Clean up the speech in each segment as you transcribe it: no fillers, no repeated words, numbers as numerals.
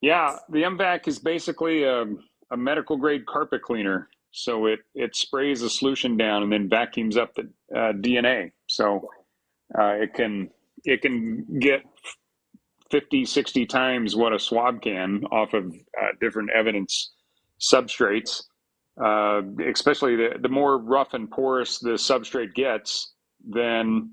Yeah, the M-Vac is basically a medical grade carpet cleaner. So it sprays a solution down and then vacuums up the DNA. So it can get 50, 60 times what a swab can off of different evidence substrates. Especially the more rough and porous the substrate gets, then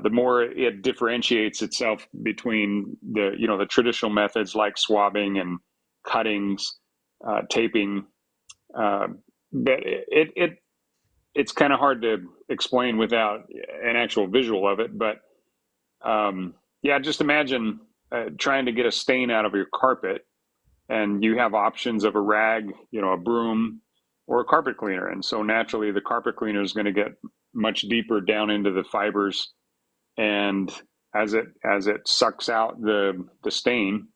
the more it differentiates itself between the traditional methods like swabbing and cuttings, taping. Uh, but it's kind of hard to explain without an actual visual of it. But yeah, just imagine trying to get a stain out of your carpet, and you have options of a rag, a broom, or a carpet cleaner. And so naturally, the carpet cleaner is going to get much deeper down into the fibers, and as it sucks out the stain,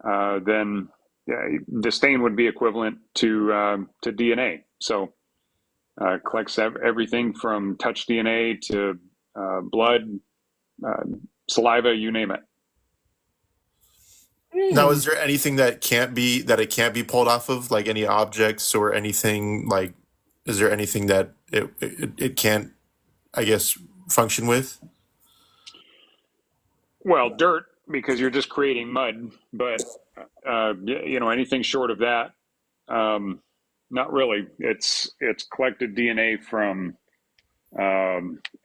then yeah, the stain would be equivalent to DNA. So it collects everything from touch DNA to blood, uh, saliva, you name it. Now, is there anything that it can't be pulled off of, like any objects or anything? Like, is there anything that it can't, I guess, function with? Well, dirt, because you're just creating mud, but anything short of that, um, not really. It's collected DNA from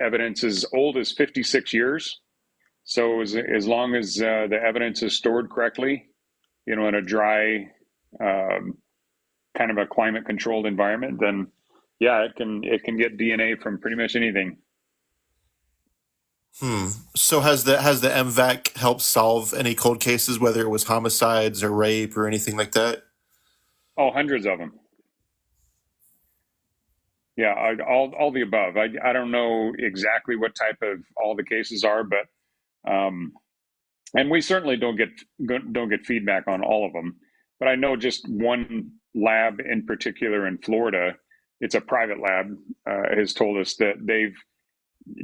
evidence as old as 56 years. So as long as the evidence is stored correctly, in a dry, um, kind of a climate controlled environment, then yeah, it can get DNA from pretty much anything. Hmm. So has the MVAC helped solve any cold cases, whether it was homicides or rape or anything like that? Oh, hundreds of them. Yeah, all the above. I don't know exactly what type of all the cases are, but and we certainly don't get feedback on all of them. But I know just one lab in particular in Florida. It's a private lab. Has told us that they've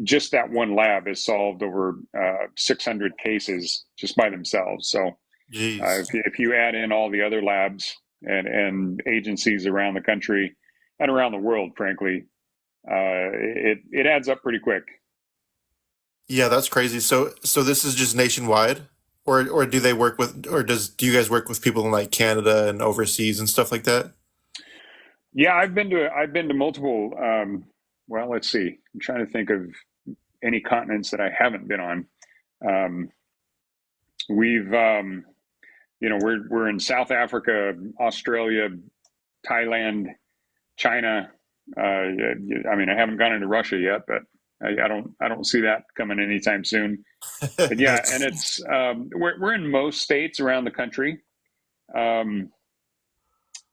just that one lab has solved over 600 cases just by themselves. So Jeez. if you add in all the other labs and agencies around the country and around the world, frankly, it adds up pretty quick. Yeah, that's crazy. So this is just nationwide, or do they work with, or do you guys work with people in like Canada and overseas and stuff like that? Yeah, I've been to multiple. Well, let's see. I'm trying to think of any continents that I haven't been on. Um, we've we're in South Africa, Australia, Thailand, China. I mean, I haven't gone into Russia yet, but I don't see that coming anytime soon. But yeah, and That's it's we're in most states around the country. Um,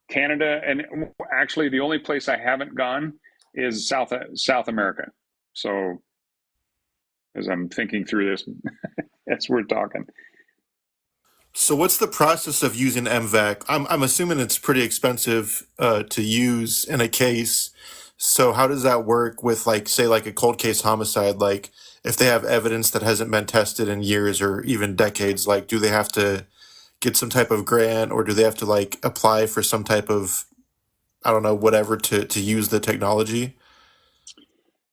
Canada, and actually the only place I haven't gone is South America. So as I'm thinking through this, as we're talking. So what's the process of using MVAC? I'm assuming it's pretty expensive to use in a case. So how does that work with, like, say like a cold case homicide? Like, if they have evidence that hasn't been tested in years or even decades, like, do they have to get some type of grant, or do they have to like apply for some type of, I don't know, whatever, to use the technology?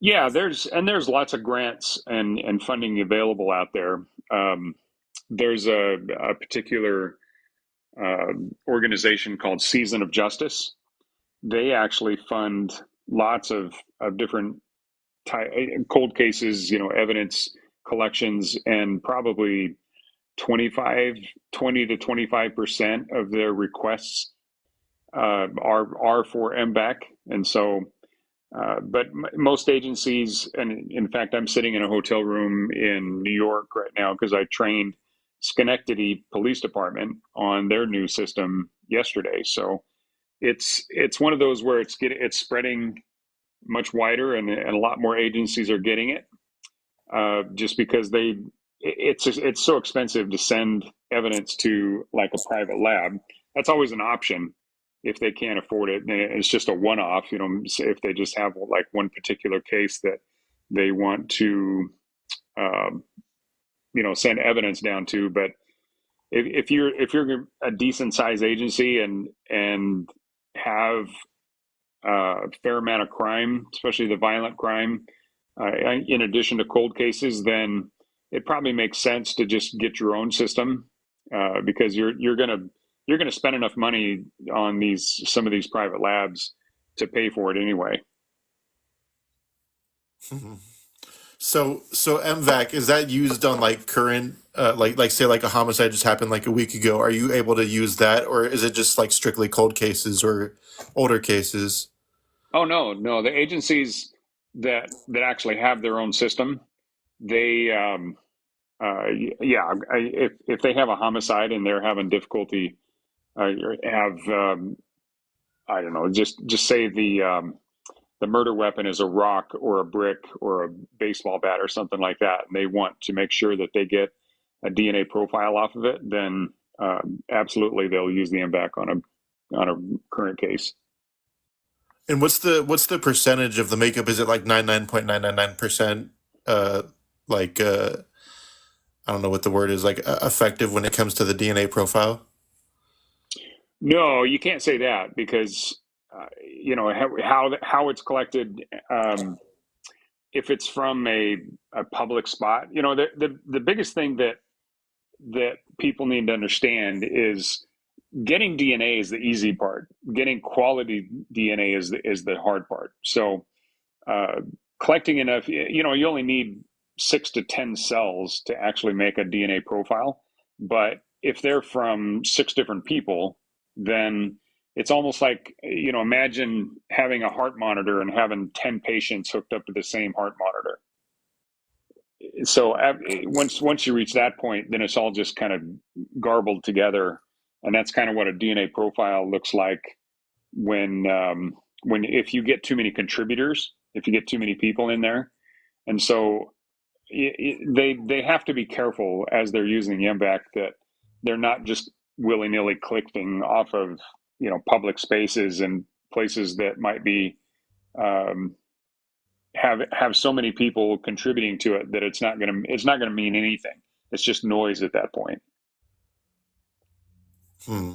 Yeah, there's lots of grants and funding available out there. Um, there's a particular organization called Season of Justice. They actually fund lots of different cold cases, evidence collections, and probably 20 to 25% of their requests are for MBAC. And so, but most agencies, and in fact, I'm sitting in a hotel room in New York right now because I trained Schenectady Police Department on their new system yesterday. So it's one of those where it's spreading much wider, and a lot more agencies are getting it, just because it's so expensive to send evidence to like a private lab. That's always an option if they can't afford it. And it's just a one-off, if they just have like one particular case that they want to, um, send evidence down to. But if you're a decent size agency and have a fair amount of crime, especially the violent crime, in addition to cold cases, then it probably makes sense to just get your own system, because you're gonna spend enough money on these some of these private labs to pay for it anyway. So MVAC, is that used on like current, like say like a homicide just happened like a week ago? Are you able to use that, or is it just like strictly cold cases or older cases? Oh no, no, the agencies that actually have their own system, they yeah, if they have a homicide and they're having difficulty, have I don't know, just say the murder weapon is a rock or a brick or a baseball bat or something like that, and they want to make sure that they get a DNA profile off of it, then absolutely they'll use the MVAC on a current case. And what's the percentage of the makeup? Is it like 99.999%? Uh, like I don't know what the word is, like effective when it comes to the DNA profile. No, you can't say that because how it's collected. If it's from a public spot, the biggest thing that people need to understand is getting DNA is the easy part. Getting quality DNA is the hard part. So uh, collecting enough, you only need 6 to 10 cells to actually make a DNA profile. But if they're from 6 different people, then it's almost like, imagine having a heart monitor and having 10 patients hooked up to the same heart monitor. So once you reach that point, then it's all just kind of garbled together, and that's kind of what a DNA profile looks like when if you get too many contributors, if you get too many people in there, and so they have to be careful as they're using the MVAC that they're not just willy nilly clicking off of public spaces and places that might be um, have so many people contributing to it that it's not gonna mean anything. It's just noise at that point. Hmm.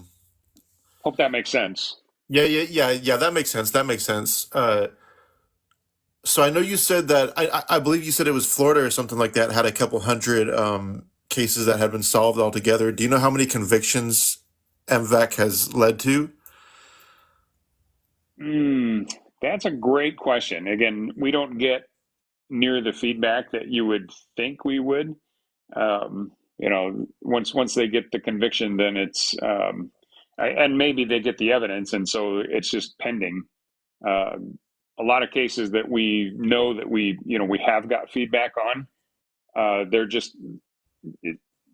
Hope that makes sense. Yeah. That makes sense. That makes sense. So I know you said that I believe you said it was Florida or something like that had a couple hundred cases that had been solved altogether. Do you know how many convictions MVAC has led to? That's a great question. Again, we don't get near the feedback that you would think we would. Once they get the conviction, then and maybe they get the evidence, and so it's just pending. Uh, a lot of cases that we know that we have got feedback on, they're just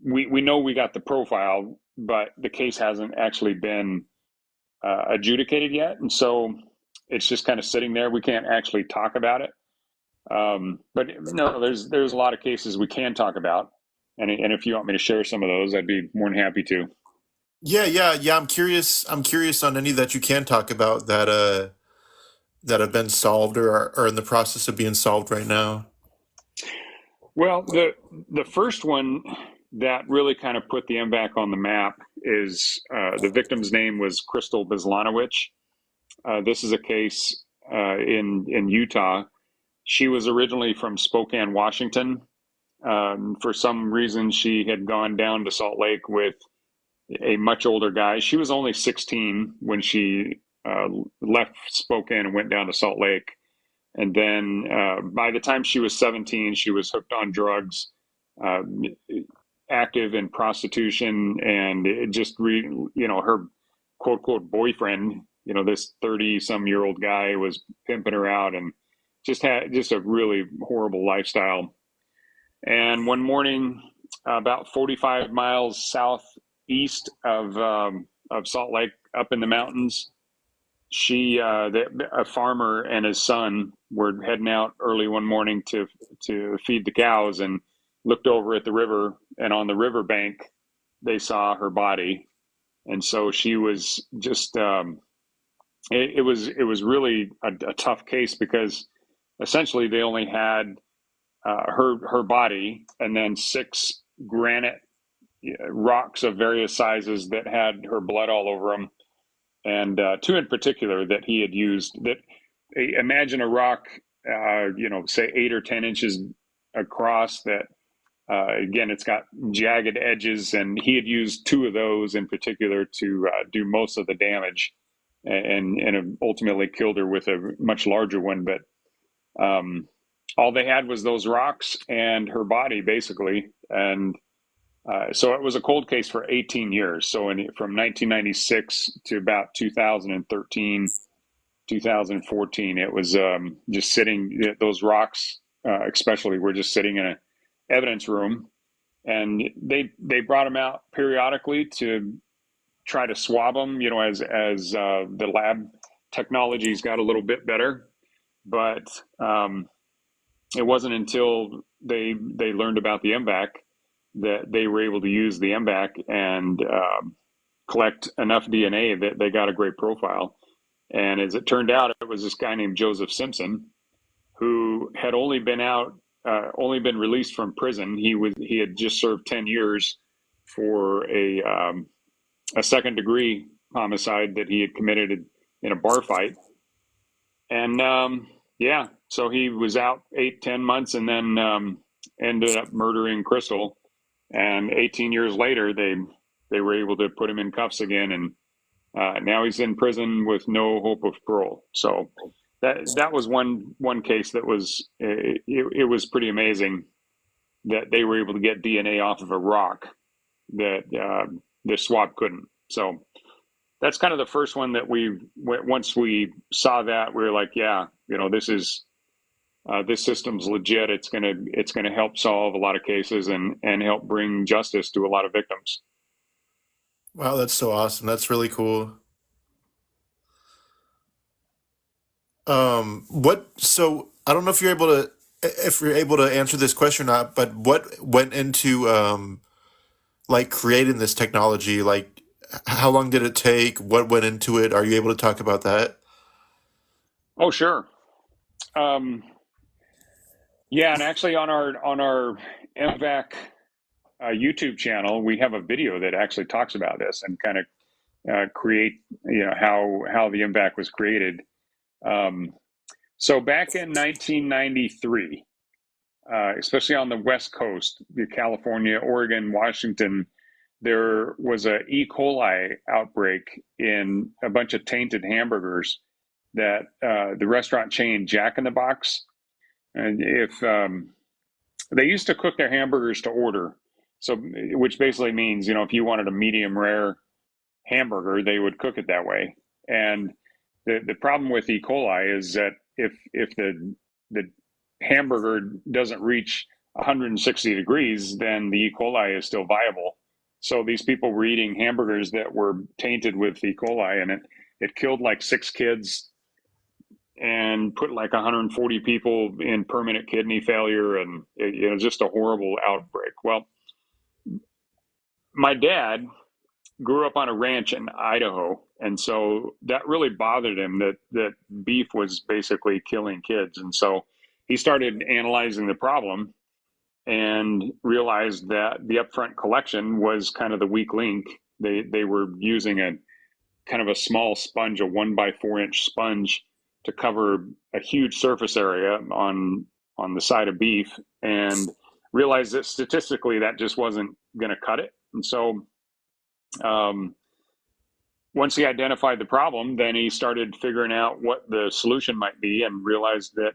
we know we got the profile, but the case hasn't actually been adjudicated yet, and so it's just kind of sitting there. We can't actually talk about it. But no, there's a lot of cases we can talk about, and if you want me to share some of those, I'd be more than happy to. Yeah. I'm curious. I'm curious on any that you can talk about that have been solved or are in the process of being solved right now. Well, the first one that really kind of put the MVAC on the map is the victim's name was Crystal Bislanowicz. This is a case in Utah. She was originally from Spokane, Washington. For some reason, she had gone down to Salt Lake with a much older guy. She was only 16 when she left Spokane and went down to Salt Lake. And then by the time she was 17, she was hooked on drugs, uh, active in prostitution, and it just her quote quote boyfriend, this 30 some year old guy was pimping her out and just had just a really horrible lifestyle. And one morning, about 45 miles southeast of Salt Lake, up in the mountains, a farmer and his son were heading out early one morning to feed the cows, and looked over at the river, and on the riverbank they saw her body. And so she was just it was really a tough case because essentially they only had her body and then 6 granite rocks of various sizes that had her blood all over them, and two in particular that he had used. That imagine a rock, say 8 or 10 inches across. That again, it's got jagged edges, and he had used two of those in particular to do most of the damage, and ultimately killed her with a much larger one. But all they had was those rocks and her body, basically, and so it was a cold case for 18 years. So from 1996 to about 2013, 2014, it was just sitting. Those rocks, especially, were just sitting in an evidence room, and they brought them out periodically to try to swab them. As the lab technologies got a little bit better, but it wasn't until they learned about the M-Vac that they were able to use the M-Vac and collect enough DNA that they got a great profile. And as it turned out, it was this guy named Joseph Simpson, who had only been released from prison. He had just served 10 years for a second degree homicide that he had committed in a bar fight. And so he was out 8-10 months, and then ended up murdering Crystal. And 18 years later, they were able to put him in cuffs again, and now he's in prison with no hope of parole. So that was one case that was it was pretty amazing that they were able to get DNA off of a rock that the swab couldn't. So that's kind of the first one that once we saw that, we were like, yeah, this system's legit. It's gonna help solve a lot of cases and help bring justice to a lot of victims. Wow, that's so awesome. That's really cool. What? So I don't know if you're able to answer this question or not, but what went into like creating this technology? Like, how long did it take? What went into it? Are you able to talk about that? Oh, sure. Um, yeah, and actually on our M-Vac YouTube channel, we have a video that actually talks about this and kind of create how the M-Vac was created. Um, so back in 1993, especially on the West Coast, California, Oregon, Washington, there was a E. coli outbreak in a bunch of tainted hamburgers that the restaurant chain Jack in the Box, and if they used to cook their hamburgers to order, so which basically means if you wanted a medium rare hamburger, they would cook it that way. And the problem with E. coli is that if the hamburger doesn't reach 160 degrees, then the E. coli is still viable. So these people were eating hamburgers that were tainted with E. coli, and it killed like 6 kids and put like 140 people in permanent kidney failure, and just a horrible outbreak. Well, my dad grew up on a ranch in Idaho, and so that really bothered him that beef was basically killing kids. And so he started analyzing the problem and realized that the upfront collection was kind of the weak link. They were using a kind of a small sponge, a 1 by 4 inch sponge, to cover a huge surface area on the side of beef, and realized that statistically that just wasn't going to cut it. And so once he identified the problem, then he started figuring out what the solution might be, and realized that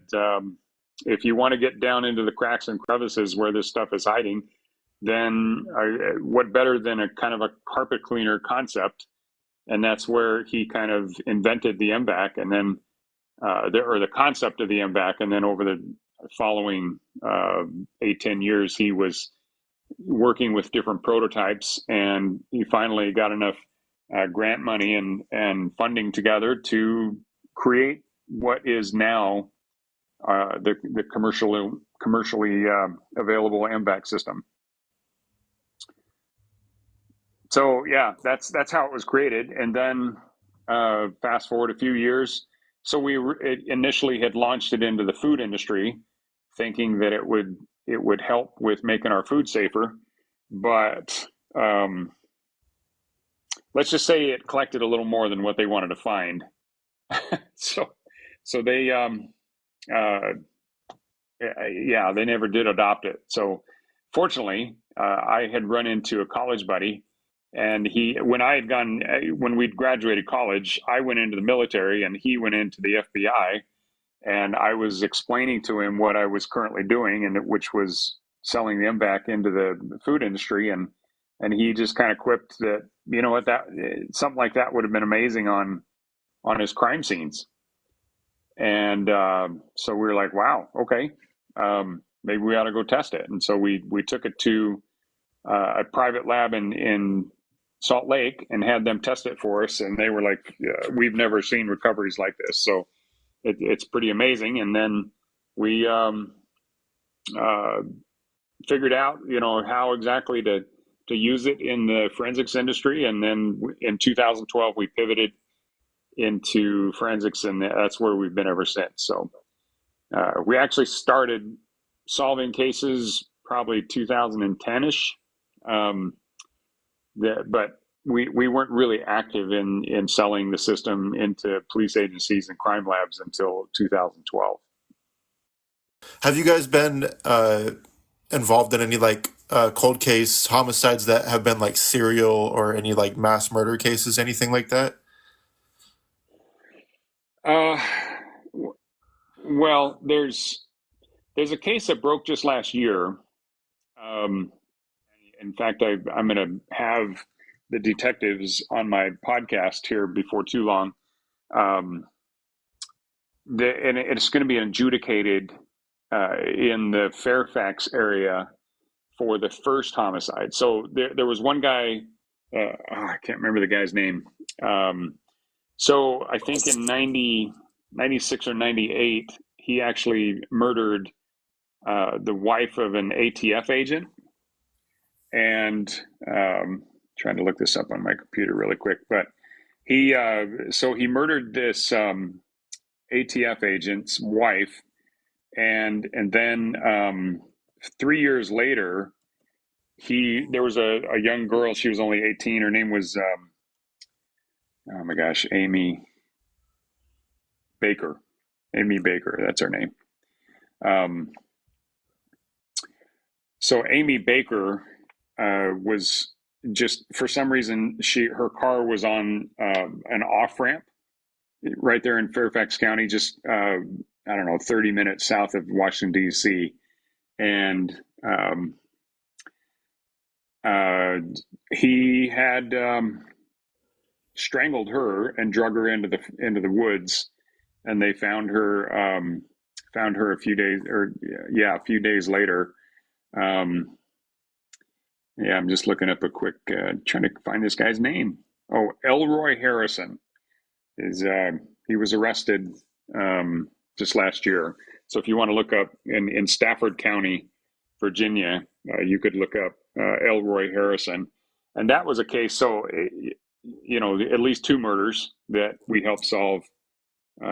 if you want to get down into the cracks and crevices where this stuff is hiding, then what better than a kind of a carpet cleaner concept? And that's where he kind of invented the M-Vac, and then the concept of the M-Vac. And then over the following 8-10 years, he was working with different prototypes, and he finally got enough grant money and funding together to create what is now the commercially available M-Vac system. So yeah, that's how it was created. And then fast forward a few years, so it initially had launched it into the food industry, thinking that it would help with making our food safer. But let's just say it collected a little more than what they wanted to find. so, so they, yeah, they never did adopt it. So, fortunately, I had run into a college buddy, and when we'd graduated college, I went into the military, and he went into the FBI, and I was explaining to him what I was currently doing, and which was selling the M-Vac into the food industry, and he just kind of quipped that, you know what, that something like that would have been amazing on his crime scenes. And so we were like, wow, okay, maybe we ought to go test it. And so we took it to a private lab in Salt Lake and had them test it for us. And they were like, we've never seen recoveries like this. So it's pretty amazing. And then we uh, figured out, how exactly to use it in the forensics industry. And then in 2012, we pivoted into forensics, and that's where we've been ever since. So we actually started solving cases probably 2010-ish, but we weren't really active in selling the system into police agencies and crime labs until 2012. Have you guys been involved in any like cold case homicides that have been like serial or any like mass murder cases, anything like that? Uh, well, there's a case that broke just last year. Um, in fact, I'm going to have the detectives on my podcast here before too long. And it's going to be adjudicated in the Fairfax area for the first homicide. So there was one guy, I can't remember the guy's name. So I think in 96 or 98, he actually murdered the wife of an ATF agent. And trying to look this up on my computer really quick, but he murdered this ATF agent's wife, and then 3 years later, there was a young girl. She was only 18. Her name was oh my gosh, Baker. Amy Baker, that's her name. So Amy Baker was just, for some reason, her car was on an off ramp right there in Fairfax County, just I don't know, 30 minutes south of Washington D.C. And he had strangled her and drug her into the woods, and they found her a few days later. Yeah, I'm just looking up a quick, trying to find this guy's name. Oh, Elroy Harrison he was arrested just last year. So if you want to look up in Stafford County, Virginia, you could look up Elroy Harrison, and that was a case. So at least two murders that we helped solve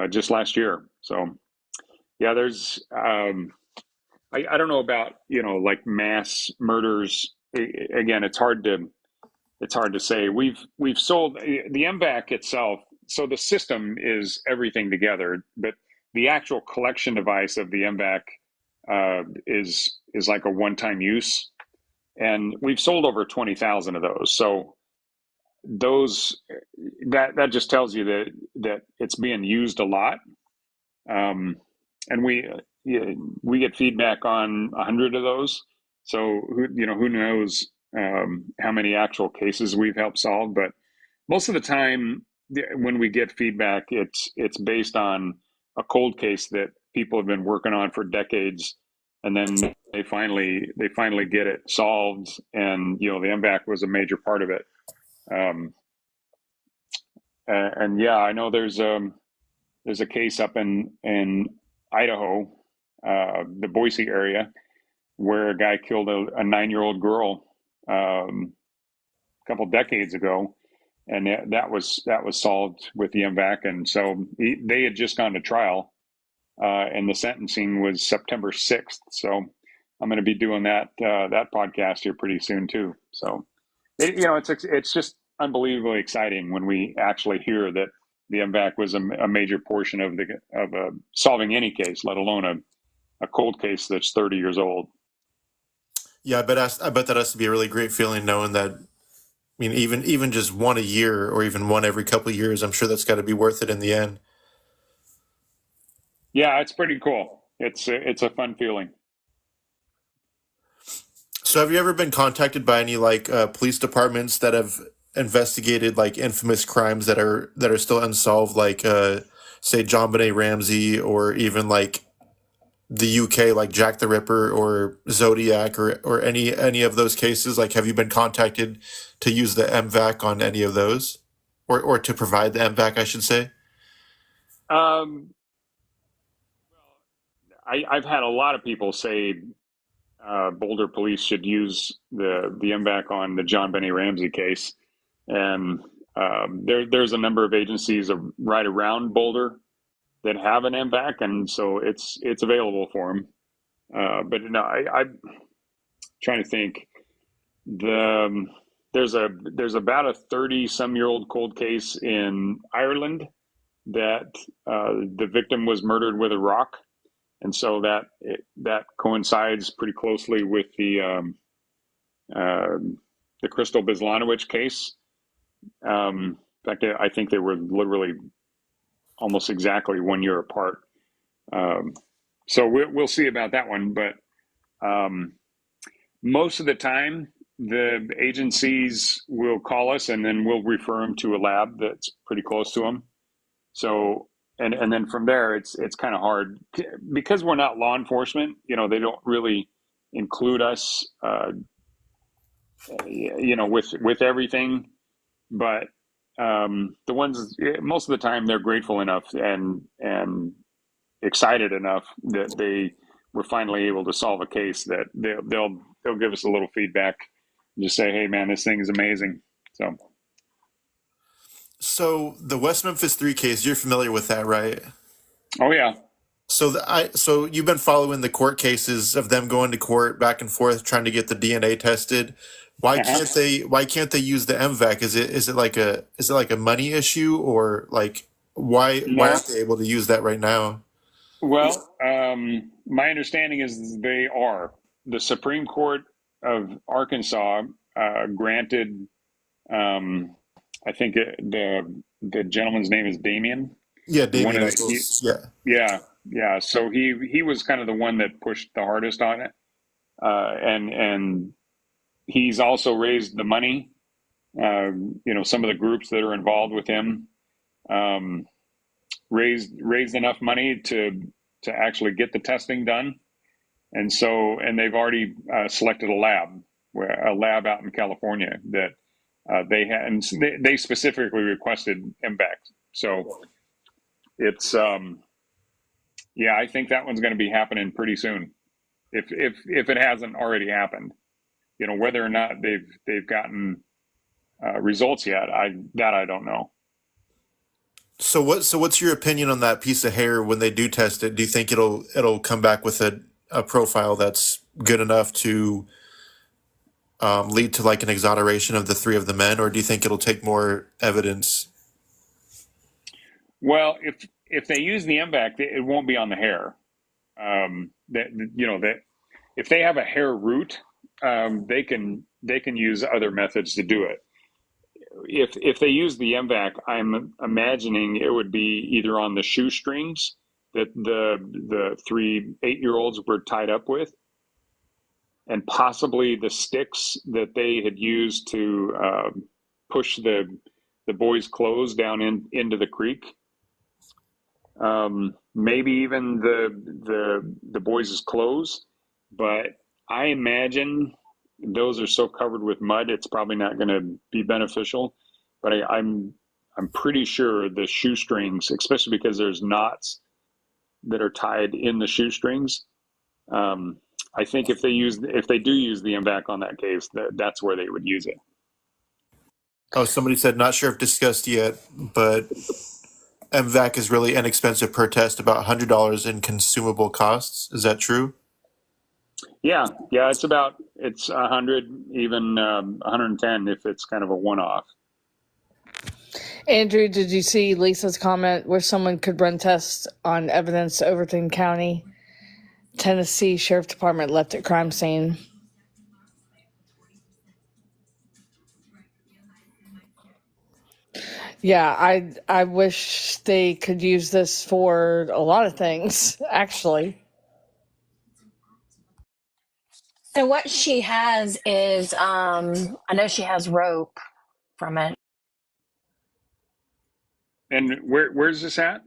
just last year. So yeah, there's I don't know about like mass murders. Again, it's hard to say. We've sold the M-Vac itself. So the system is everything together, but the actual collection device of the M-Vac is like a one-time use, and we've sold over 20,000 of those. So that just tells you that it's being used a lot, and we get feedback on 100 of those. So who knows how many actual cases we've helped solve, but most of the time when we get feedback, it's based on a cold case that people have been working on for decades, and then they finally get it solved, and the M-Vac was a major part of it. And yeah, I know there's a case up in Idaho, the Boise area, where a guy killed a 9-year-old girl a couple decades ago, and that was solved with the M-Vac. And so they had just gone to trial, and the sentencing was September 6th. So I'm going to be doing that podcast here pretty soon too. So It's just unbelievably exciting when we actually hear that the M-Vac was a major portion of the of solving any case, let alone a cold case that's 30 years old. Yeah, I bet that has to be a really great feeling knowing that. I mean, even just one a year, or even one every couple of years, I'm sure that's got to be worth it in the end. Yeah, it's pretty cool. It's a fun feeling. So, have you ever been contacted by any like police departments that have investigated like infamous crimes that are still unsolved, like say John Benet Ramsey, or even like the UK, like Jack the Ripper or Zodiac, or any of those cases? Like, have you been contacted to use the MVAC on any of those, or to provide the MVAC, I should say? Um, I've had a lot of people say Boulder police should use the M-Vac on the John Benet Ramsey case, and there's a number of agencies right around Boulder that have an M-Vac, and so it's available for them. But no, I'm trying to think. The there's about a 30-some-year-old cold case in Ireland that the victim was murdered with a rock, and so that coincides pretty closely with uh, the Crystal Bislanowicz case. In fact, I think they were literally almost exactly 1 year apart. Um, so we'll see about that one, but um, most of the time, the agencies will call us, and then we'll refer them to a lab that's pretty close to them. So, and then from there, it's kind of hard because we're not law enforcement. They don't really include us, with everything. But the ones most of the time they're grateful enough and excited enough that they were finally able to solve a case that they'll give us a little feedback and just say, hey man, this thing is amazing. So So the West Memphis Three case, you're familiar with that, right? oh yeah. So you've been following the court cases of them going to court back and forth trying to get the DNA tested. Uh-huh. Why can't they use the MVAC? Is it like a money issue, or like why No. aren't they able to use that right now? Well, my understanding is they are. The Supreme Court of Arkansas granted, um, I think the gentleman's name is Damien. Yeah, One Damien of the Eccles. Yeah. yeah, yeah. So he was kind of the one that pushed the hardest on it, and he's also raised the money. Some of the groups that are involved with him um, raised enough money to actually get the testing done, and they've already selected a lab out in California that they had, and they specifically requested M-Vac. So it's yeah, I think that one's going to be happening pretty soon, if it hasn't already happened. Whether or not they've gotten results yet, I don't know. So what's your opinion on that piece of hair when they do test it? Do you think it'll come back with a profile that's good enough to lead to like an exoneration of the three of the men, or do you think it'll take more evidence? Well, if they use the M-Vac, it won't be on the hair. That if they have a hair root, they can use other methods to do it. If they use the M-Vac, I'm imagining it would be either on the shoestrings that the 3 8-year-olds were tied up with, and possibly the sticks that they had used to push the boys' clothes down into the creek. Maybe even the boys' clothes, but I imagine those are so covered with mud, it's probably not going to be beneficial. But I'm pretty sure the shoestrings, especially because there's knots that are tied in the shoestrings. Um, I think if they do use the M-Vac on that case, that's where they would use it. Oh, somebody said not sure if discussed yet, but MVAC is really inexpensive per test, about $100 in consumable costs. Is that true? Yeah, it's 100, even 110 if it's kind of a one-off. Andrew, did you see Lisa's comment where someone could run tests on evidence Overton County, Tennessee Sheriff Department left at crime scene? Yeah, I wish they could use this for a lot of things, actually. So what she has is, I know she has rope from it. And where's this at?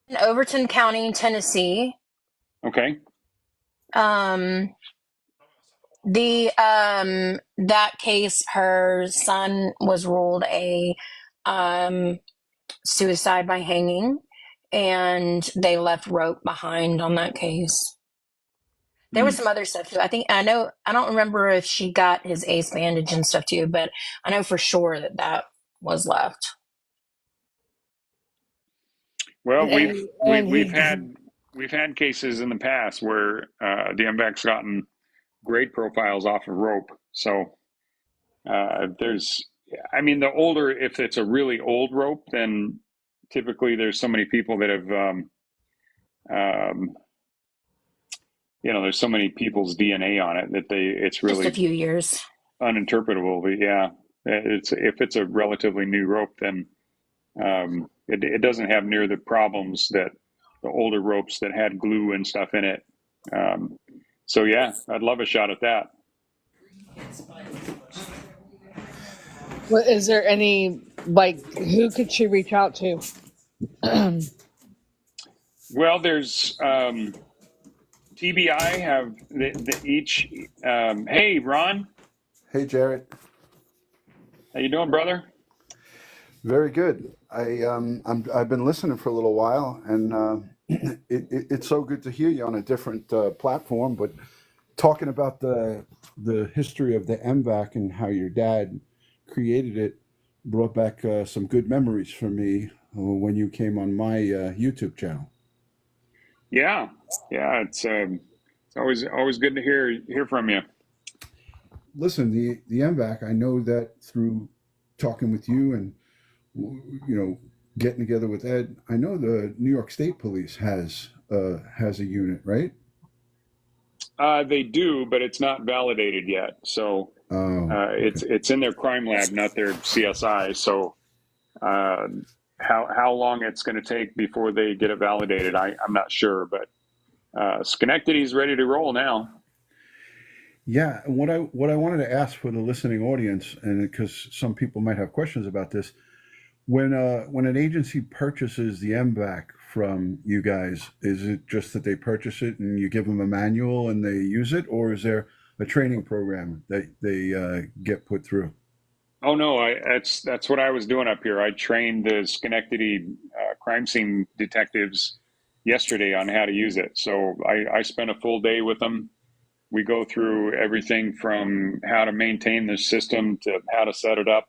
In Overton County, Tennessee. Okay. Um, that case, her son was ruled a suicide by hanging, and they left rope behind on that case. There was Mm. some other stuff too. I don't remember if she got his ace bandage and stuff too, but I know for sure that was left. Well, And we've had cases in the past where the MVAC's gotten great profiles off of rope. So there's, I mean, the older, if it's a really old rope, then typically there's so many people that have, um, there's so many people's DNA on it that it's Just a really few years. uninterpretable. But yeah, if it's a relatively new rope, then it doesn't have near the problems that the older ropes that had glue and stuff in it. Um, so yeah, I'd love a shot at that. is there any, like, who could she reach out to? Well, there's TBI have each. Hey, Ron, Hey, Jarrett. how you doing, brother? Very good. I've been listening for a little while, and it's so good to hear you on a different platform. But talking about the history of the M-Vac and how your dad created it brought back some good memories for me when you came on my YouTube channel. Yeah, yeah. It's always good to hear from you. Listen, the M-Vac, I know that through talking with you and getting together with Ed. I know the New York State Police has a unit, right? They do, but it's not validated yet. So Oh, okay. it's in their crime lab, not their CSI. So uh, how long it's going to take before they get it validated, I'm not sure. But Schenectady's ready to roll now. Yeah, and what I wanted to ask for the listening audience, and because some people might have questions about this, when an agency purchases the MVAC from you guys, is it just that they purchase it and you give them a manual and they use it, or is there a training program that they get put through? Oh no, that's what I was doing up here. I trained the Schenectady crime scene detectives yesterday on how to use it. So I spent a full day with them. We go through everything from how to maintain the system to how to set it up,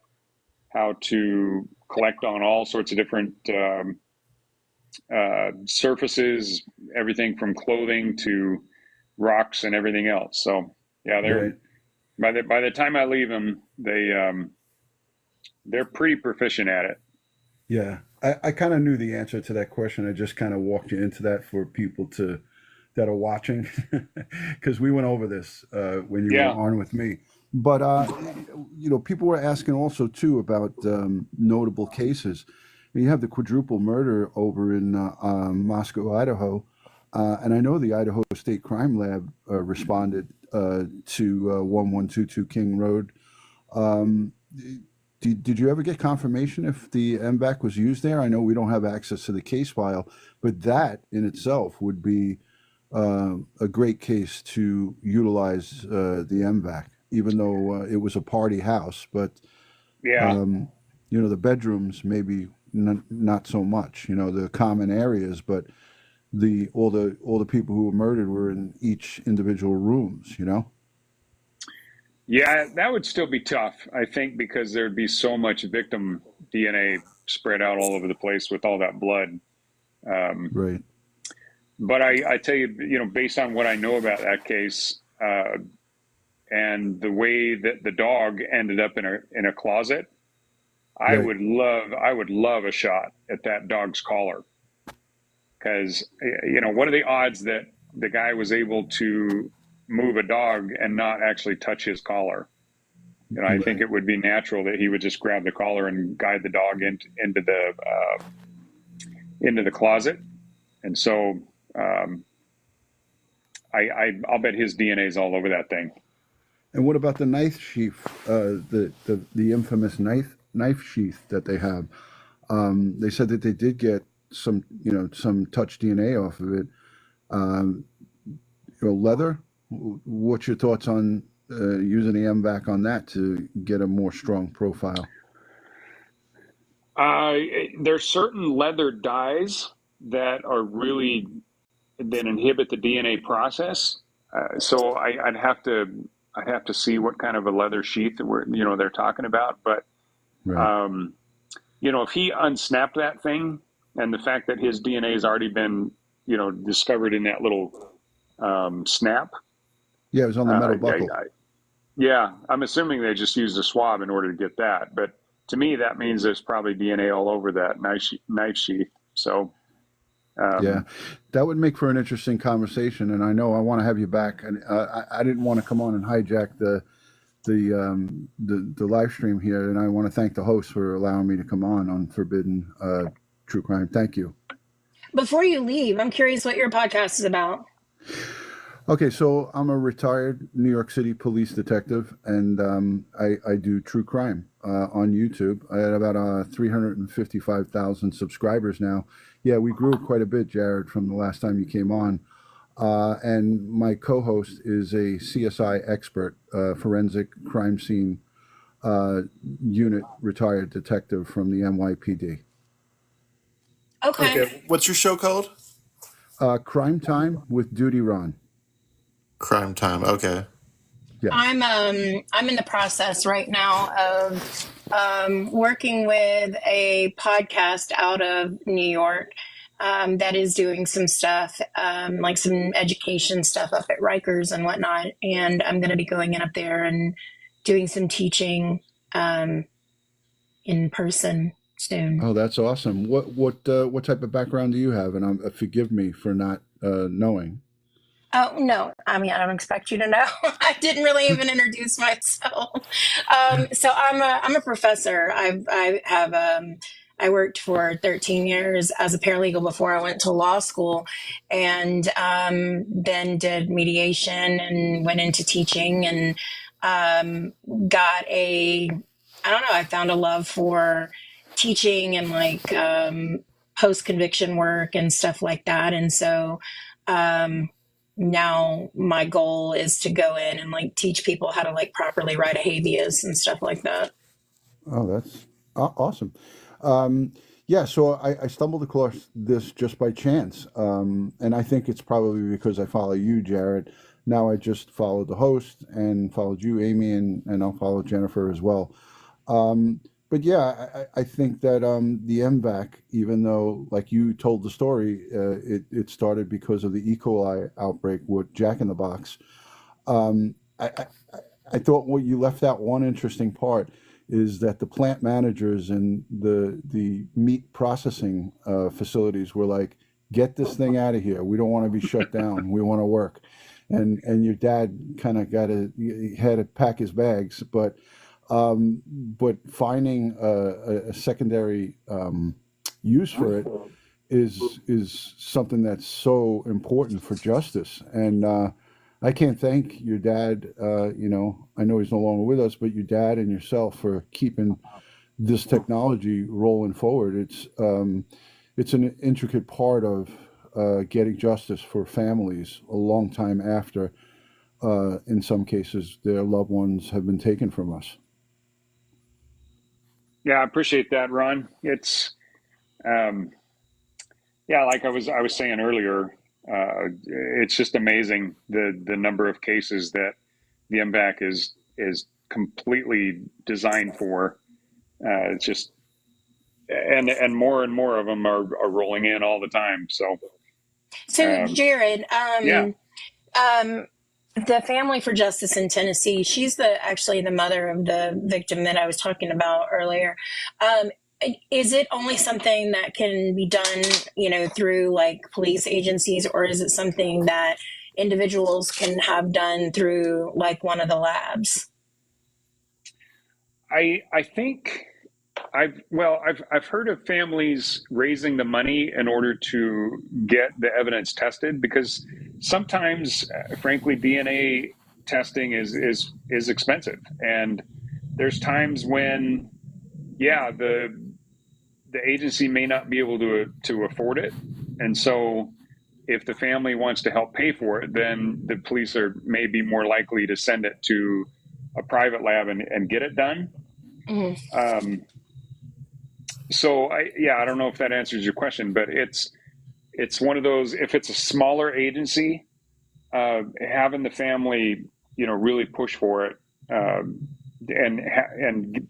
how to collect on all sorts of different surfaces, everything from clothing to rocks and everything else. So yeah, Right. by the time I leave them, they're pretty proficient at it. Yeah. I kind of knew the answer to that question. I just kind of walked you into that for people to that are watching, because we went over this when you were Yeah, on with me. But people were asking also too about notable cases. You have the quadruple murder over in Moscow, Idaho, and I know the Idaho State Crime Lab responded to 1122 King Road. Um, did you ever get confirmation if the MVAC was used there? I know we don't have access to the case file, but that in itself would be a great case to utilize the MVAC, even though it was a party house. But yeah. um, the bedrooms maybe not so much. The common areas, but the all the people who were murdered were in each individual rooms. Yeah, that would still be tough, I think, because there'd be so much victim DNA spread out all over the place with all that blood. Um, Right. But I tell you, based on what I know about that case, and the way that the dog ended up in a closet, Right. I would love a shot at that dog's collar, because what are the odds that the guy was able to move a dog and not actually touch his collar? I think Right. it would be natural that he would just grab the collar and guide the dog into the closet. And so I'll bet his DNA is all over that thing. And what about the knife sheath, the infamous knife sheath that they have? They said that they did get some touch DNA off of it. Um, leather. What's your thoughts on using the M-Vac on that to get a more strong profile? Uh, there's certain leather dyes that are really that inhibit the DNA process. So I'd have to see what kind of a leather sheath that they're talking about. But Right. um, if he unsnapped that thing, and the fact that his DNA has already been discovered in that little snap, Yeah, it was on the metal yeah, buckle. yeah, I'm assuming they just used a swab in order to get that. But to me, that means there's probably DNA all over that knife sheath. So. Yeah, Um, that would make for an interesting conversation, and I know I want to have you back. And I didn't want to come on and hijack the live stream here, and I want to thank the host for allowing me to come on Forbidden True Crime. Thank you. Before you leave, I'm curious what your podcast is about. Okay, so I'm a retired New York City police detective, and I do true crime on YouTube. I had about 355,000 subscribers now. Yeah, we grew quite a bit, Jared, from the last time you came on. And my co-host is a CSI expert, forensic crime scene unit retired detective from the NYPD. Okay. Okay, what's your show called? Crime Time with Duty Ron. Crime Time. Okay. Yeah. I'm in the process right now of working with a podcast out of New York that is doing some stuff, like some education stuff up at Rikers and whatnot. And I'm going to be going in up there and doing some teaching in person soon. Oh, that's awesome. What type of background do you have? And forgive me for not knowing. Oh, no. I mean, I don't expect you to know. I didn't really even introduce myself. So I'm a professor. I worked for 13 years as a paralegal before I went to law school, and then did mediation and went into teaching, and got I don't know, I found a love for teaching and like post conviction work and stuff like that. And so, um, now my goal is to go in and like teach people how to like properly write a habeas and stuff like that. Oh, that's awesome. Yeah, so I stumbled across this just by chance. And I think it's probably because I follow you, Jared. Now I just followed the host and followed you, Amy, and I'll follow Jennifer as well. But yeah, I think that the M-Vac, even though, like you told the story, it started because of the E. coli outbreak with Jack in the Box. Um, I, I, I thought what you left out one interesting part is that the plant managers and the meat processing facilities were like, get this thing out of here. We don't want to be shut down. We want to work. And your dad kind of he had to pack his bags, but finding a secondary use for it is something that's so important for justice. And I can't thank your dad. I know he's no longer with us, but your dad and yourself for keeping this technology rolling forward. It's an intricate part of getting justice for families a long time after, in some cases, their loved ones have been taken from us. Yeah, I appreciate that, Ron. Um, yeah, like I was saying earlier, it's just amazing the number of cases that the M-Vac is completely designed for. It's just and more of them are rolling in all the time. So So, Jared, Yeah. um, the Family for Justice in Tennessee, she's actually the mother of the victim that I was talking about earlier. Um, is it only something that can be done, through like police agencies, or is it something that individuals can have done through like one of the labs? I think I've heard of families raising the money in order to get the evidence tested, because sometimes, frankly, DNA testing is expensive, and there's times when, yeah, the agency may not be able to afford it, and so if the family wants to help pay for it, then the police are maybe more likely to send it to a private lab and get it done. Mhm. So I don't know if that answers your question, but it's one of those. If it's a smaller agency, having the family, really push for it, and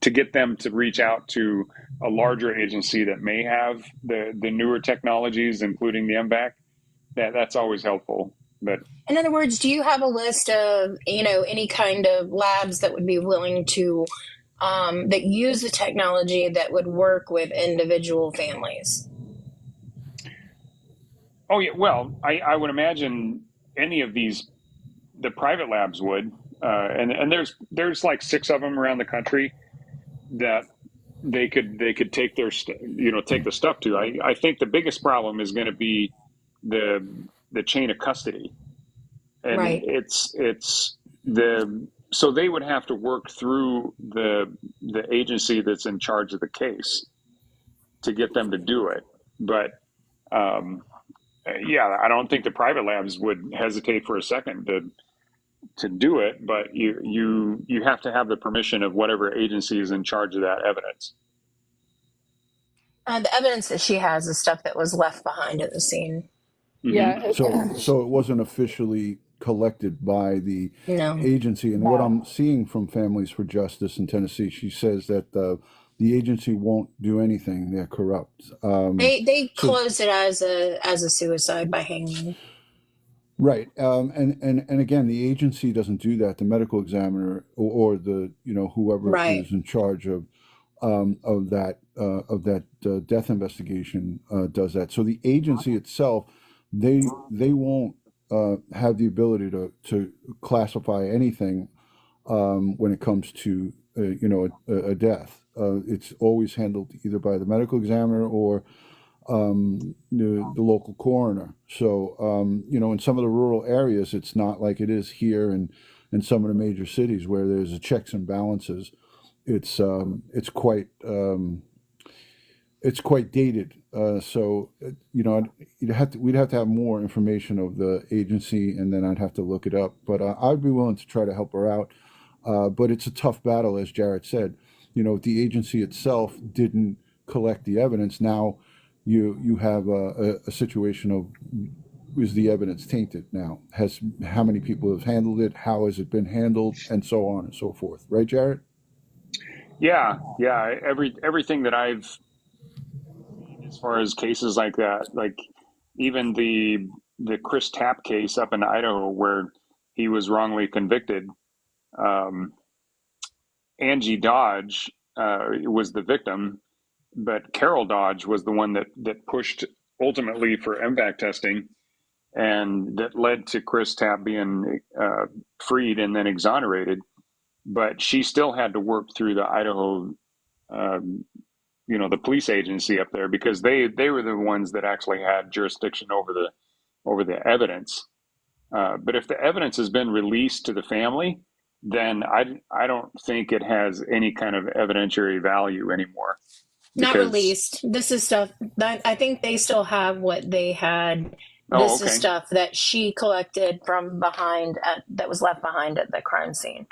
to get them to reach out to a larger agency that may have the newer technologies, including the M-Vac, that's always helpful. But In other words, do you have a list of, any kind of labs that would be willing to, that use the technology that would work with individual families? oh yeah, well, I would imagine any of these, the private labs would, and there's like 6 of them around the country that they could take take the stuff to. I think the biggest problem is going to be the chain of custody, and Right. it's the so they would have to work through the agency that's in charge of the case to get them to do it. But um, yeah, I don't think the private labs would hesitate for a second to do it, but you have to have the permission of whatever agency is in charge of that evidence. The evidence that she has is stuff that was left behind at the scene. Hmm. Yeah, So it wasn't officially collected by the No. agency. And what I'm seeing from Families for Justice in Tennessee, she says that the agency won't do anything. They're corrupt. They So closed it as a suicide by hanging. right, and again, the agency doesn't do that. The medical examiner or the whoever Right. is in charge of that death investigation does that. So the agency itself, they won't have the ability to classify anything when it comes to a death. It's always handled either by the medical examiner or the local coroner. So, in some of the rural areas, it's not like it is here in some of the major cities where there's a checks and balances. It's quite dated. So, we'd have to have more information of the agency, and then I'd have to look it up. But I'd be willing to try to help her out. But it's a tough battle, as Jarrett said. If the agency itself didn't collect the evidence, now you have a situation of, is the evidence tainted now? How many people have handled it? How has it been handled? And so on and so forth. Right, Jarrett? Yeah. Everything that I've seen as far as cases like that, like even the Chris Tapp case up in Idaho where he was wrongly convicted. Um, Angie Dodge was the victim, but Carol Dodge was the one that pushed ultimately for M-Vac testing, and that led to Chris Tapp being freed and then exonerated. But she still had to work through the Idaho, the police agency up there, because they were the ones that actually had jurisdiction over the evidence. But if the evidence has been released to the family, then I don't think it has any kind of evidentiary value anymore, Not because released. This is stuff that I think they still have what they had. oh, This is okay. stuff that she collected from that was left behind at the crime scene.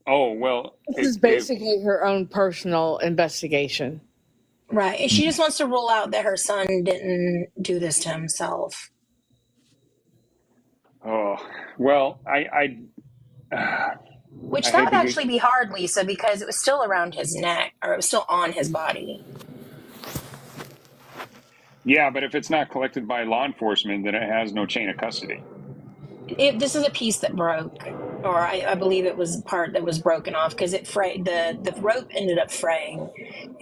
Oh, well, this is basically her own personal investigation. Right. And she just wants to rule out that her son didn't do this to himself. oh, well, I Which I that hate would to get, actually be hard, Lisa, because it was still around his neck, or it was still on his body. Yeah, but if it's not collected by law enforcement, then it has no chain of custody. This is a piece that broke, or I believe it was part that was broken off because it frayed. The rope ended up fraying,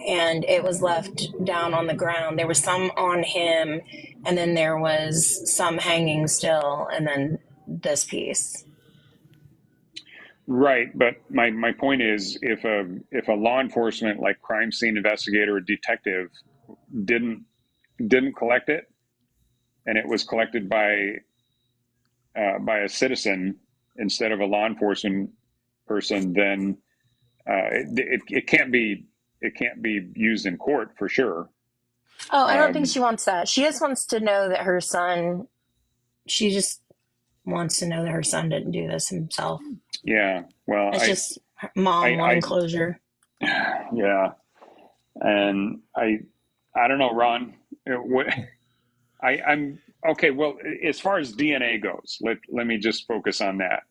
and it was left down on the ground. There was some on him, and then there was some hanging still, and then this piece. Right, but my point is, if a law enforcement like crime scene investigator or detective didn't didn't collect it, and it was collected by a citizen instead of a law enforcement person, then it can't be used in court for sure. Oh, I don't think Um, she wants that. She just wants to know that her son. She just wants to know that her son didn't do this himself. yeah, well, It's just mom wanting I closure. yeah, and I don't know, Ron. I'm okay. Well, as far as DNA goes, let me just focus on that.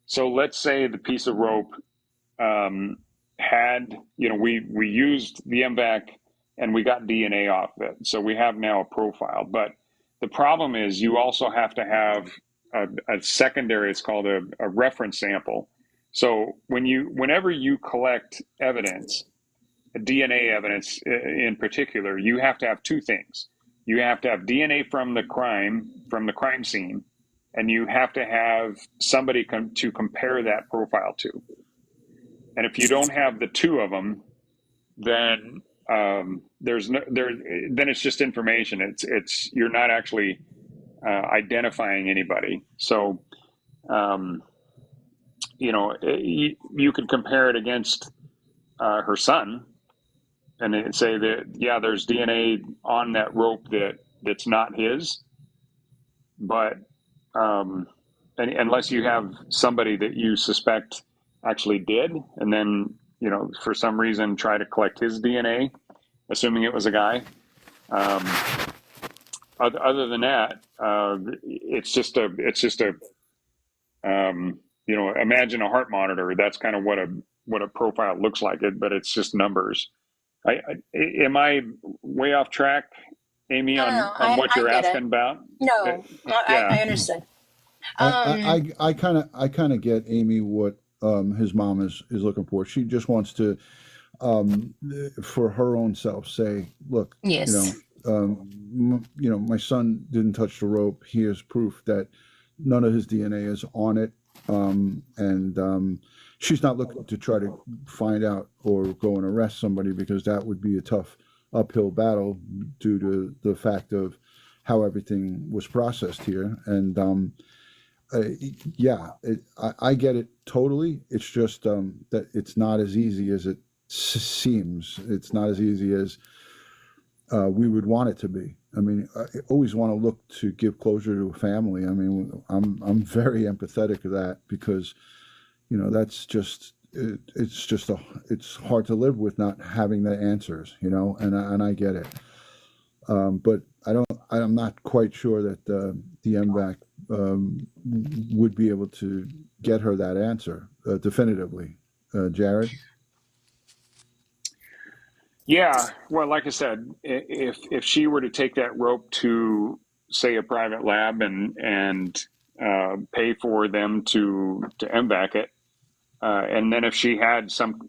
So let's say the piece of rope um, had, we used the M-Vac and we got DNA off of it. So we have now a profile. But the problem is you also have to have a secondary, it's called a reference sample. So whenever you collect evidence, DNA evidence in particular, you have to have two things. You have to have DNA from the crime scene, and you have to have somebody to compare that profile to. And if you don't have the two of them, then there's no there. Then it's just information. It's you're not actually identifying anybody. So um, you could compare it against her son and say that yeah, there's DNA on that rope that's not his, but and unless you have somebody that you suspect actually did, and then for some reason try to collect his DNA, assuming it was a guy. Um, other than that, it's just a imagine a heart monitor. That's kind of what a profile looks like. But it's just numbers. Am I way off track, Amy, No, no, on no. what I you're get it. asking about? Uh, No, I yeah, understood. I Um, I kind of get Amy what his mom is looking for. She just wants to for her own self say, look, yes. my son didn't touch the rope. Here's proof that none of his DNA is on it. And she's not looking to try to find out or go and arrest somebody because that would be a tough uphill battle due to the fact of how everything was processed here. And uh, yeah, I get it totally. It's just that it's not as easy as it seems. It's not as easy as we would want it to be. I mean, I always want to look to give closure to a family. I mean, I'm very empathetic to that because that's just it's hard to live with not having the answers. And I get it. But I'm not quite sure that the MVAC would be able to get her that answer definitively. Jared? yeah. Well, like I said, if she were to take that rope to say a private lab and pay for them to MVAC it, and then if she had some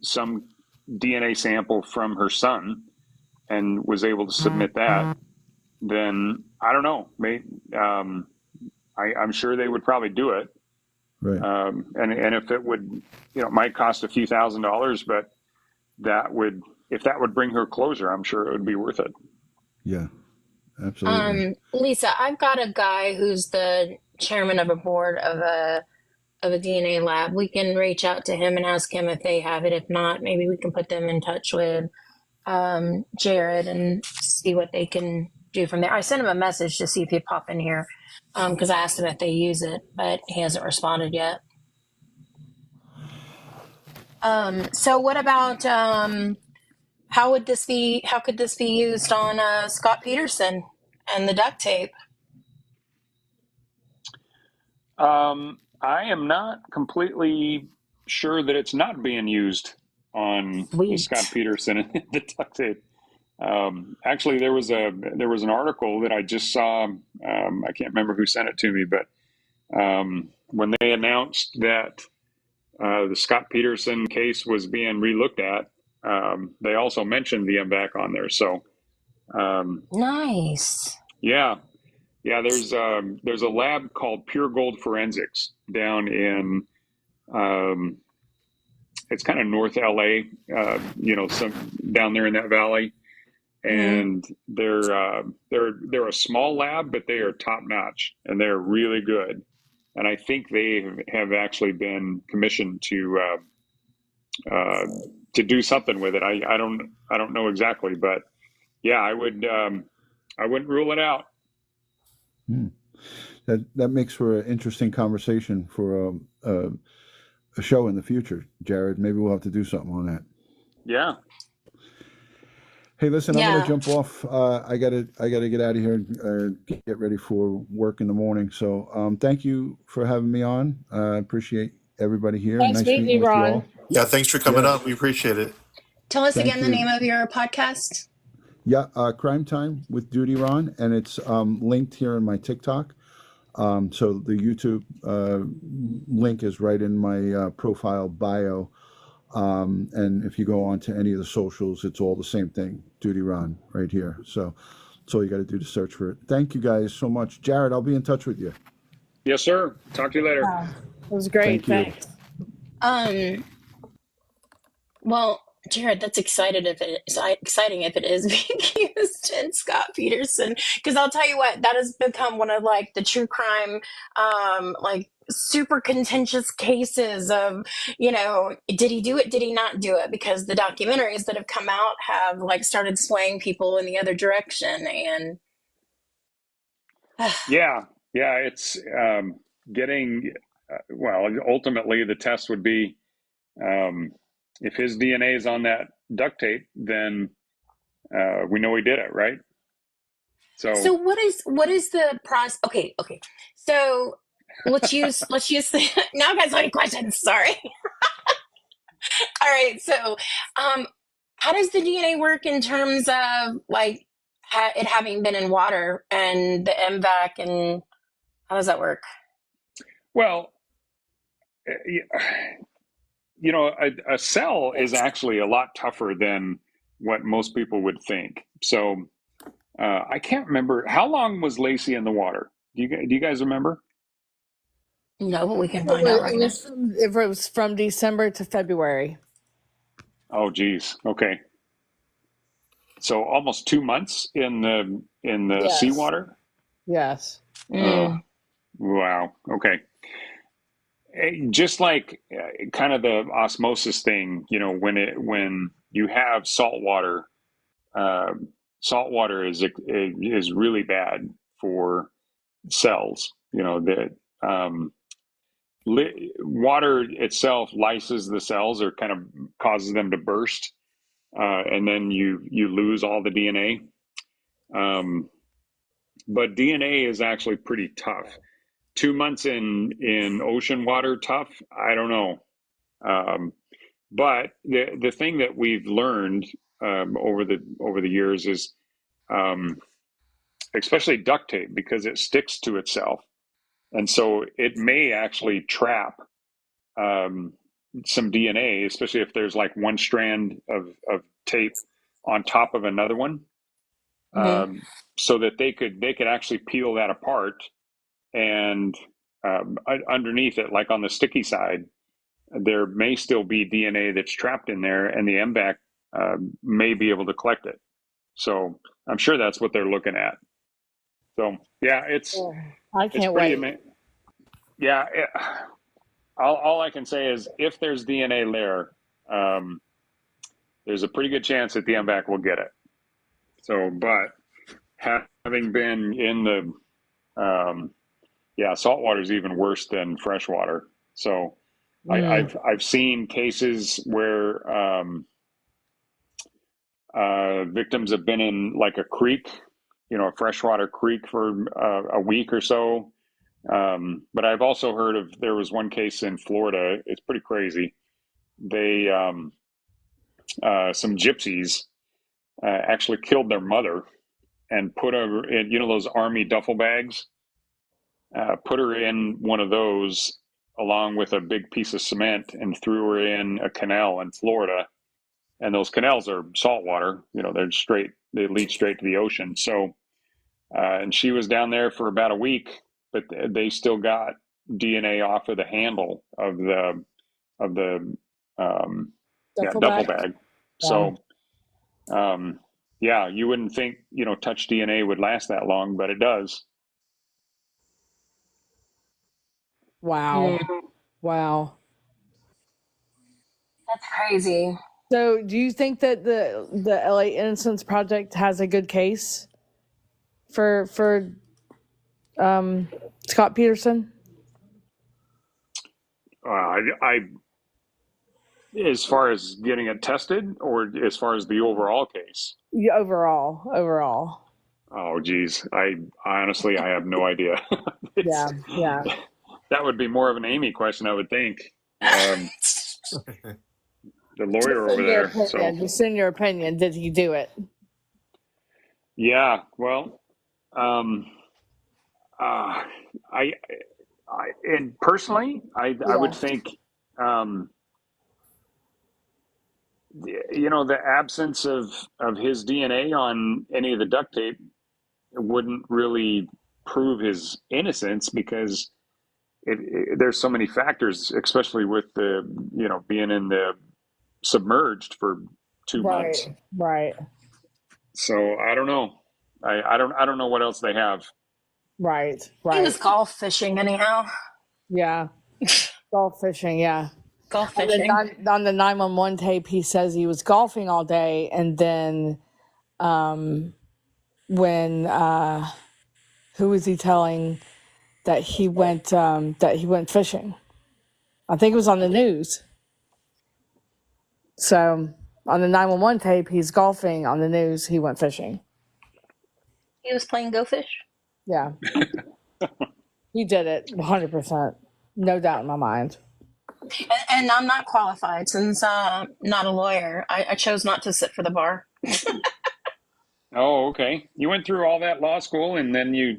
DNA sample from her son and was able to submit that, then I don't know. I'm sure they would probably do it. Right. And if it would, it might cost a few $1,000s, but if that would bring her closure, I'm sure it would be worth it. Yeah, absolutely. Lisa, I've got a guy who's the chairman of a board of a DNA lab. We can reach out to him and ask him if they have it. If not, maybe we can put them in touch with Jared and see what they can do from there. I sent him a message to see if he'd pop in here because I asked him if they use it, but he hasn't responded yet. So what about how could this be used on Scott Peterson and the duct tape? I am not completely sure that it's not being used on the Scott Sweet. Peterson and the duct tape. Actually, there was an article that I just saw. I can't remember who sent it to me, but when they announced that the Scott Peterson case was being relooked at, they also mentioned the M-Vac on there. So Nice. yeah, yeah. There's a lab called Pure Gold Forensics down in it's kind of North LA, some down there in that valley, Hmm. and they're a small lab, but they are top notch and they're really good. And I think they have actually been commissioned uh, to do something with it. I don't know exactly, but yeah, I wouldn't rule it out. Hmm. That makes for an interesting conversation for a show in the future, Jared. Maybe we'll have to do something on that. Yeah. Hey, listen, I'm gonna Yeah. jump off. I gotta get out of here and get ready for work in the morning. So, thank you for having me on. I appreciate everybody here. Nice Nice meeting meeting you, with you Ron. all. Yeah, thanks for coming Yeah, up. We appreciate it. Tell us thank again the you. name of your podcast. Yeah, Crime Time with Duty Ron, and it's linked here in my TikTok. So the YouTube link is right in my profile bio. And if you go on to any of the socials, it's all the same thing, Duty Ron, right here. So that's all you got to do to search for it. Thank you guys so much. Jared, I'll be in touch with you. Yes, sir. Talk to you later. Wow. It was great. Thank you. Thanks. Um, well, Jared, that's exciting if it is being used in Scott Peterson. Because I'll tell you what, that has become one of like the true crime, like super contentious cases of, did he do it? Did he not do it? Because the documentaries that have come out have like started swaying people in the other direction, and Yeah, yeah. It's getting well. Ultimately, the test would be um, if his DNA is on that duct tape, then we know he did it, right? so So what is the process? Okay. So let's use now. I've got so many questions. Sorry. All right. So, um, how does the DNA work in terms of like it having been in water and the M-Vac, and how does that work? well, a cell is actually a lot tougher than what most people would think. So I can't remember how long was Lacey in the water. Do you guys remember? No, but we can It find out was, right it now. was from, it was from December to February. Oh, geez. Okay, so almost 2 months in the Yes. seawater. Yes. Uh, Mm, wow. Okay. Just like kind of the osmosis thing, when you have salt water, uh, salt water is really bad for cells. That water itself lyses the cells or kind of causes them to burst, and then you lose all the DNA. Um, but DNA is actually pretty tough. 2 months in ocean water, tough. I don't know. Um, but the thing that we've learned over the years is, um, especially duct tape, because it sticks to itself, and so it may actually trap um, some DNA, especially if there's like one strand of tape on top of another one, hmm um, so that they could actually peel that apart and underneath it, like on the sticky side, there may still be DNA that's trapped in there, and the MVAC may be able to collect it. So I'm sure that's what they're looking at. So yeah, Oh, I it's can't pretty wait. amazing. Yeah, all I can say is if there's DNA there, um, there's a pretty good chance that the MVAC will get it. So, but having been in yeah, salt water is even worse than fresh water. So Mm. I've seen cases where victims have been in like a creek, a freshwater creek for a week or so. But I've also heard of there was one case in Florida. It's pretty crazy. They some gypsies actually killed their mother and put her in, those army duffel bags, put her in one of those along with a big piece of cement and threw her in a canal in Florida. And those canals are saltwater, they lead straight to the ocean. So, and she was down there for about a week, but they still got DNA off of the handle of the Duffel duffel bag. bag. Yeah. So, yeah, you wouldn't think, touch DNA would last that long, but it does. Wow. Wow. That's crazy. So, do you think that the LA Innocence Project has a good case for Scott Peterson? I as far as getting it tested, or as far as the overall case? Yeah, overall. Oh, geez, I honestly I have no idea. Yeah, It's yeah. that would be more of an Amy question, I would think. The lawyer over there. So Just in your opinion, did he do it? yeah, well, um, uh, I, and personally, I Yeah. would think, um, the absence of his DNA on any of the duct tape wouldn't really prove his innocence, because there's so many factors, especially with the being in the submerged for 2 months. Right. So I don't know. I don't know what else they have. Right. He was golf fishing anyhow. Yeah. Golf fishing, yeah. Golf On fishing. on the 911 tape, he says he was golfing all day, and then when who was he telling that he went fishing? I think it was on the news. So on the 911 tape, he's golfing. On the news, he went fishing. He was playing Go Fish. Yeah. He did it 100%. No doubt in my mind. And I'm not qualified since I'm not a lawyer. I chose not to sit for the bar. Oh, okay. You went through all that law school and then you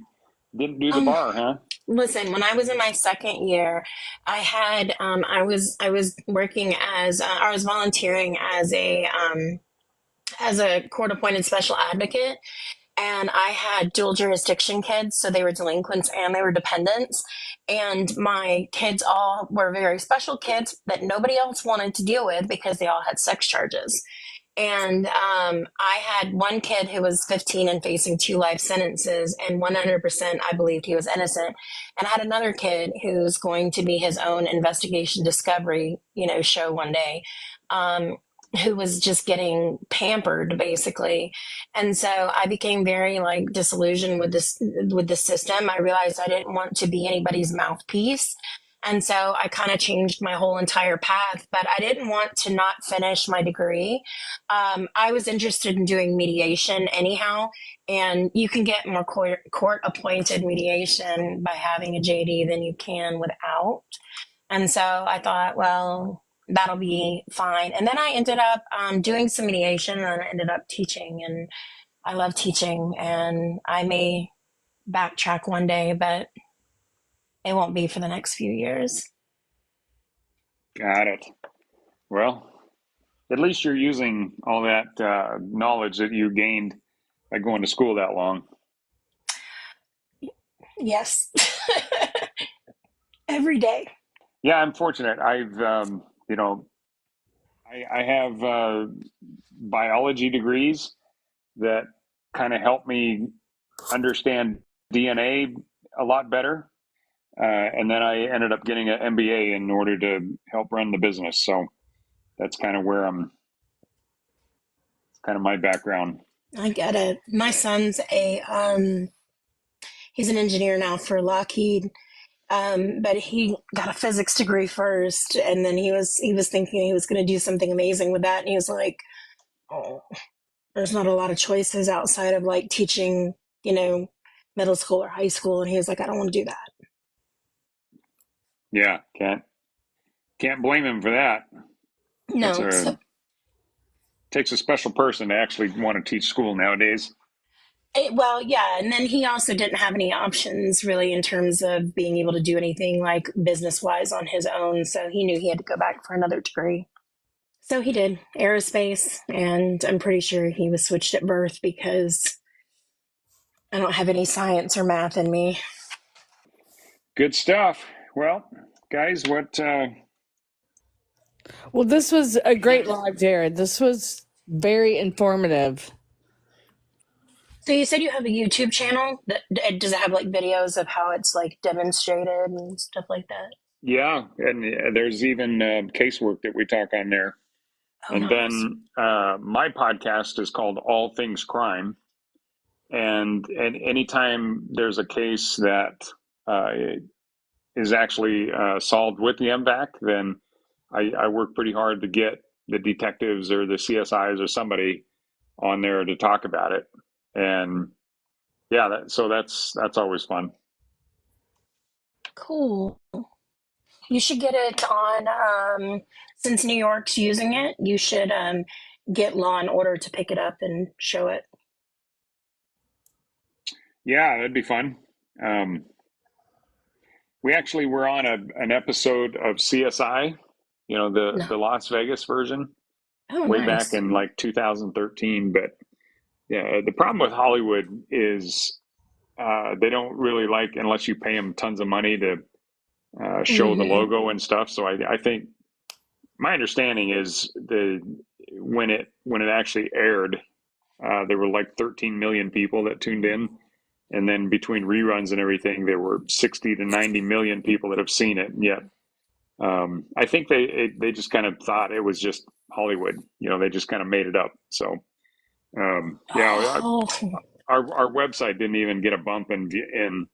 didn't do the bar, huh? Listen, when I was in my second year, I had I was working as I was volunteering as a court appointed special advocate, and I had dual jurisdiction kids, so they were delinquents and they were dependents. And my kids all were very special kids that nobody else wanted to deal with because they all had sex charges. And I had one kid who was 15 and facing 2 life sentences, and 100% I believed he was innocent. And I had another kid who's going to be his own investigation discovery, show one day, who was just getting pampered basically. And so I became very disillusioned with the system. I realized I didn't want to be anybody's mouthpiece. And so I kind of changed my whole entire path, but I didn't want to not finish my degree. I was interested in doing mediation anyhow, and you can get more court appointed mediation by having a JD than you can without. And so I thought, well, that'll be fine. And then I ended up doing some mediation, and I ended up teaching, and I love teaching, and I may backtrack one day, but it won't be for the next few years. Got it. Well, at least you're using all that knowledge that you gained by going to school that long. Yes. Every day. Yeah, I'm fortunate. I have biology degrees that kind of help me understand DNA a lot better. And then I ended up getting an MBA in order to help run the business. So that's kind of it's kind of my background. I get it. My son's he's an engineer now for Lockheed. But he got a physics degree first, and then he was thinking he was going to do something amazing with that, and he was like, "Oh, there's not a lot of choices outside of teaching, middle school or high school," and he was like, "I don't want to do that." Yeah, can't blame him for that. No, takes a special person to actually want to teach school nowadays. Well, yeah, and then he also didn't have any options really in terms of being able to do anything like business wise on his own. So he knew he had to go back for another degree. So he did aerospace, and I'm pretty sure he was switched at birth because I don't have any science or math in me. Good stuff. Well, guys, what? Well, this was a great live, Jared. This was very informative. So you said you have a YouTube channel. Does it have like videos of how it's like demonstrated and stuff like that? Yeah, and there's even casework that we talk on there. Oh, And nice. then my podcast is called All Things Crime. And anytime there's a case that is actually solved with the M-Vac, then I work pretty hard to get the detectives or the CSIs or somebody on there to talk about it. And yeah, so that's always fun. Cool. You should get it on, since New York's using it, you should get Law and Order to pick it up and show it. Yeah, that'd be fun. We actually were on an episode of CSI, the No. Las Vegas version, Oh, way nice. back in like 2013. But yeah, the problem with Hollywood is they don't really like unless you pay them tons of money to show the logo and stuff. So I think my understanding is when it actually aired, there were like 13 million people that tuned in. And then between reruns and everything, there were 60 to 90 million people that have seen it. And yet, I think they just kind of thought it was just Hollywood. They just kind of made it up. So, yeah, Oh, our website didn't even get a bump in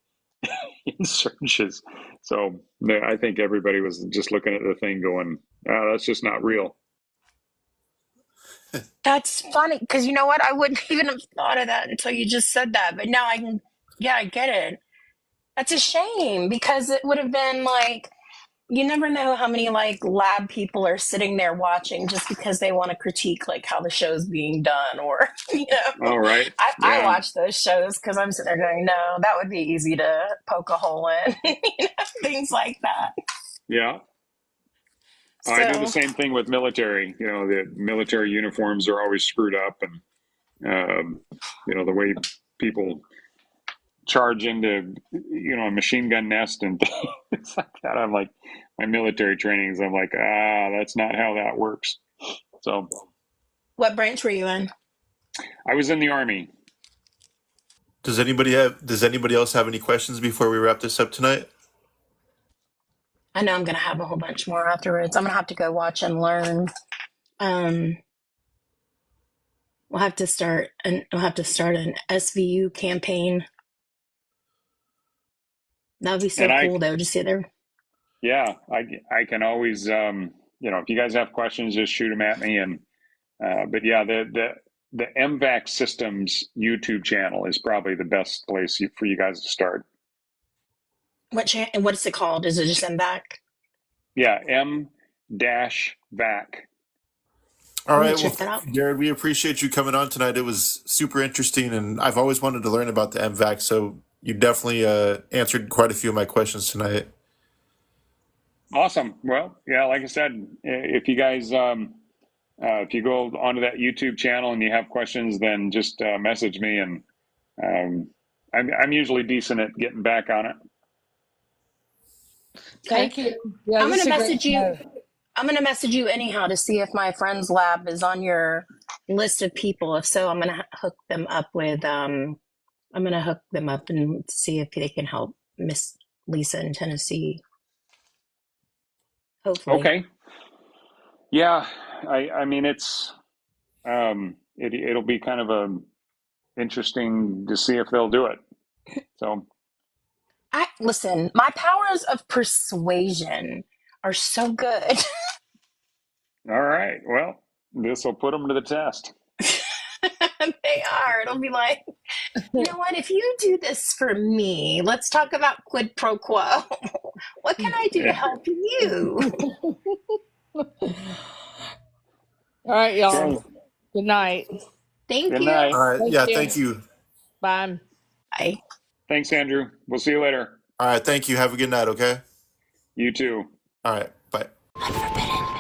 searches. So I think everybody was just looking at the thing going, that's just not real. that's funny because you know what? I wouldn't even have thought of that until you just said that. But now I get it. That's a shame because it would have been like, you never know how many like lab people are sitting there watching just because they want to critique like how the show's being done or, All right. I Yeah. watch those shows because I'm sitting there going, no, that would be easy to poke a hole in, things like that. Yeah. I do the So, same thing with military. The military uniforms are always screwed up, and the way people charge into a machine gun nest and things like that. I'm like, my military trainings. I'm like, that's not how that works. So, what branch were you in? I was in the Army. Does anybody else have any questions before we wrap this up tonight? I know I'm going to have a whole bunch more afterwards. I'm going to have to go watch and learn. We'll have to start an SVU campaign. That would be so cool though to sit there. Yeah, I can always if you guys have questions, just shoot them at me. And but yeah, the M-Vac Systems YouTube channel is probably the best place for you guys to start. What is it called? Is it just M-Vac? Yeah, M-Vac. All right, check that out. Jared, we appreciate you coming on tonight. It was super interesting, and I've always wanted to learn about the M-Vac, so you definitely answered quite a few of my questions tonight. Awesome. Well, yeah, like I said, if you guys, if you go onto that YouTube channel and you have questions, then just message me, and I'm usually decent at getting back on it. Okay. Thank you. Yeah, I'm going to message you. I'm going to message you anyhow to see if my friend's lab is on your list of people. If so, I'm going to hook them up with, I'm going to hook them up and see if they can help Miss Lisa in Tennessee. Hopefully. Okay. Yeah. I mean, it's, it'll be kind of interesting to see if they'll do it. So. Listen, my powers of persuasion are so good. All right. Well, this will put them to the test. They are. It'll be like, you know what? If you do this for me, let's talk about quid pro quo. What can I do to help you? All right, y'all. Okay. Good night. Thank Good you. night. All right. Thank Yeah. you. Thank you. Bye. Bye. Thanks, Andrew. We'll see you later. All right. Thank you. Have a good night. Okay. You too. All right. Bye. Unforbidden.